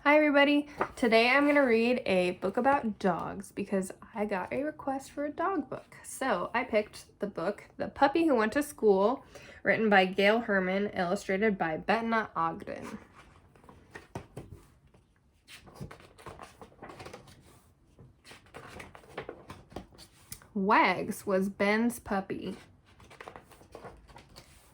Hi everybody! Today I'm going to read a book about dogs because I got a request for a dog book. So I picked the book, The Puppy Who Went to School, written by Gail Herman, illustrated by Bettina Ogden. Wags was Ben's puppy.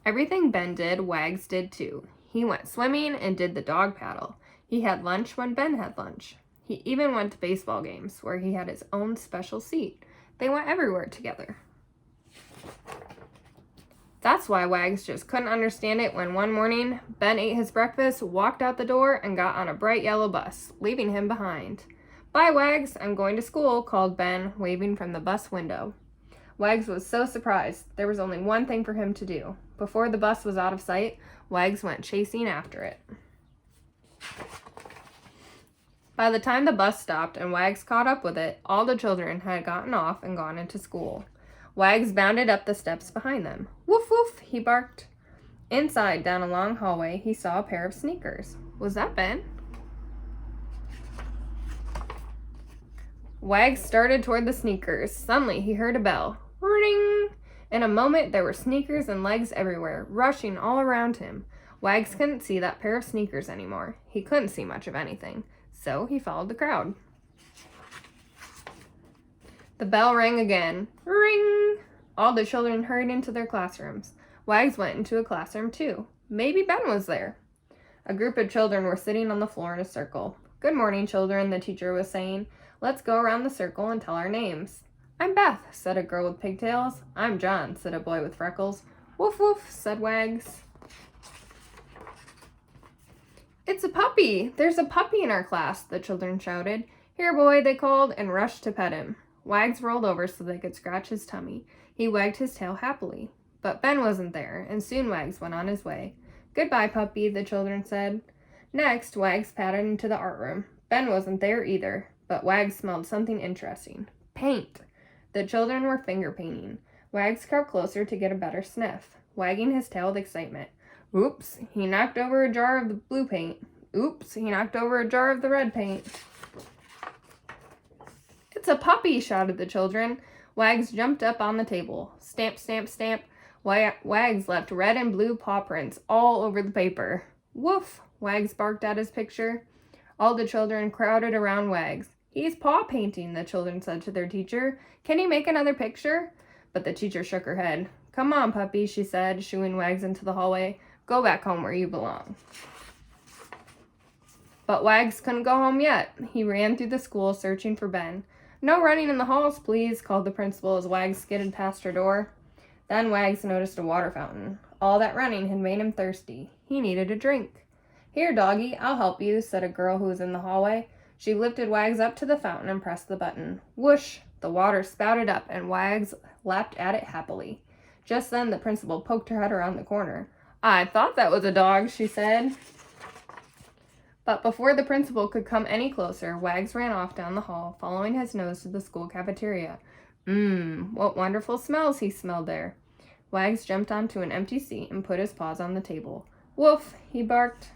Everything Ben did, Wags did too. He went swimming and did the dog paddle. He had lunch when Ben had lunch. He even went to baseball games, where he had his own special seat. They went everywhere together. That's why Wags just couldn't understand it when one morning Ben ate his breakfast, walked out the door, and got on a bright yellow bus, leaving him behind. "Bye, Wags, I'm going to school," called Ben, waving from the bus window. Wags was so surprised. There was only one thing for him to do. Before the bus was out of sight, Wags went chasing after it. By the time the bus stopped and Wags caught up with it, all the children had gotten off and gone into school. Wags bounded up the steps behind them. "Woof, woof," he barked. Inside, down a long hallway, he saw a pair of sneakers. Was that Ben? Wags started toward the sneakers. Suddenly, he heard a bell. Ring! In a moment, there were sneakers and legs everywhere, rushing all around him. Wags couldn't see that pair of sneakers anymore. He couldn't see much of anything, so he followed the crowd. The bell rang again. Ring! All the children hurried into their classrooms. Wags went into a classroom too. Maybe Ben was there. A group of children were sitting on the floor in a circle. "Good morning, children," the teacher was saying. "Let's go around the circle and tell our names." "I'm Beth," said a girl with pigtails. "I'm John," said a boy with freckles. "Woof, woof," said Wags. "It's a puppy! There's a puppy in our class," the children shouted. "Here, boy," they called, and rushed to pet him. Wags rolled over so they could scratch his tummy. He wagged his tail happily. But Ben wasn't there, and soon Wags went on his way. "Goodbye, puppy," the children said. Next, Wags padded into the art room. Ben wasn't there either, but Wags smelled something interesting. Paint! The children were finger painting. Wags crept closer to get a better sniff, wagging his tail with excitement. Oops, he knocked over a jar of the blue paint. Oops, he knocked over a jar of the red paint. "It's a puppy!" shouted the children. Wags jumped up on the table. Stamp, stamp, stamp. Wags left red and blue paw prints all over the paper. "Woof!" Wags barked at his picture. All the children crowded around Wags. "He's paw painting," the children said to their teacher. "Can he make another picture?" But the teacher shook her head. "Come on, puppy," she said, shooing Wags into the hallway. "Go back home where you belong." But Wags couldn't go home yet. He ran through the school searching for Ben. "No running in the halls, please," called the principal as Wags skidded past her door. Then Wags noticed a water fountain. All that running had made him thirsty. He needed a drink. "Here, doggy, I'll help you," said a girl who was in the hallway. She lifted Wags up to the fountain and pressed the button. Whoosh! The water spouted up and Wags lapped at it happily. Just then the principal poked her head around the corner. "I thought that was a dog," she said. But before the principal could come any closer, Wags ran off down the hall, following his nose to the school cafeteria. What wonderful smells he smelled there. Wags jumped onto an empty seat and put his paws on the table. "Woof!" he barked.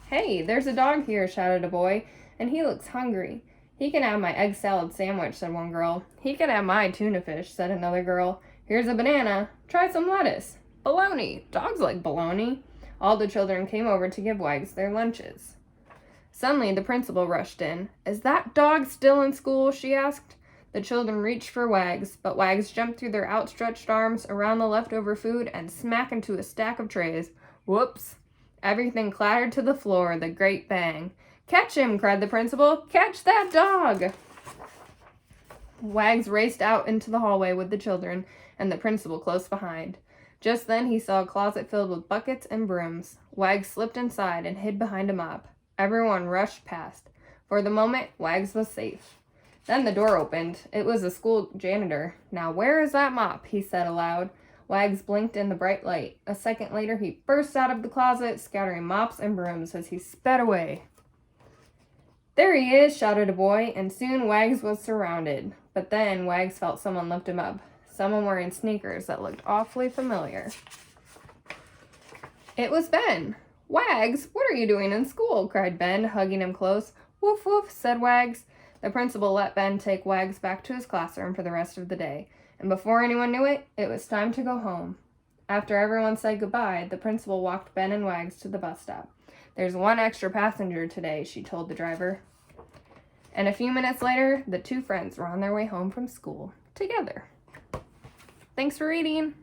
"Hey, there's a dog here," shouted a boy, "and he looks hungry." "He can have my egg salad sandwich," said one girl. "He can have my tuna fish," said another girl. "Here's a banana. Try some lettuce." "Bologna! Dogs like bologna." All the children came over to give Wags their lunches. Suddenly, the principal rushed in. "Is that dog still in school?" she asked. The children reached for Wags, but Wags jumped through their outstretched arms, around the leftover food, and smack into a stack of trays. Whoops! Everything clattered to the floor with a great bang. "Catch him!" cried the principal. "Catch that dog!" Wags raced out into the hallway with the children, and the principal close behind. Just then he saw a closet filled with buckets and brooms. Wags slipped inside and hid behind a mop. Everyone rushed past. For the moment, Wags was safe. Then the door opened. It was the school janitor. "Now where is that mop?" he said aloud. Wags blinked in the bright light. A second later, he burst out of the closet, scattering mops and brooms as he sped away. "There he is!" shouted a boy, and soon Wags was surrounded. But then Wags felt someone lift him up. Someone wearing sneakers that looked awfully familiar. It was Ben. "Wags, what are you doing in school?" cried Ben, hugging him close. Woof woof, said Wags. The principal let Ben take Wags back to his classroom for the rest of the day, and before anyone knew it, it was time to go home. After everyone said goodbye, the principal walked Ben and Wags to the bus stop. There's one extra passenger today, she told the driver. And a few minutes later, the two friends were on their way home from school together. Thanks for reading.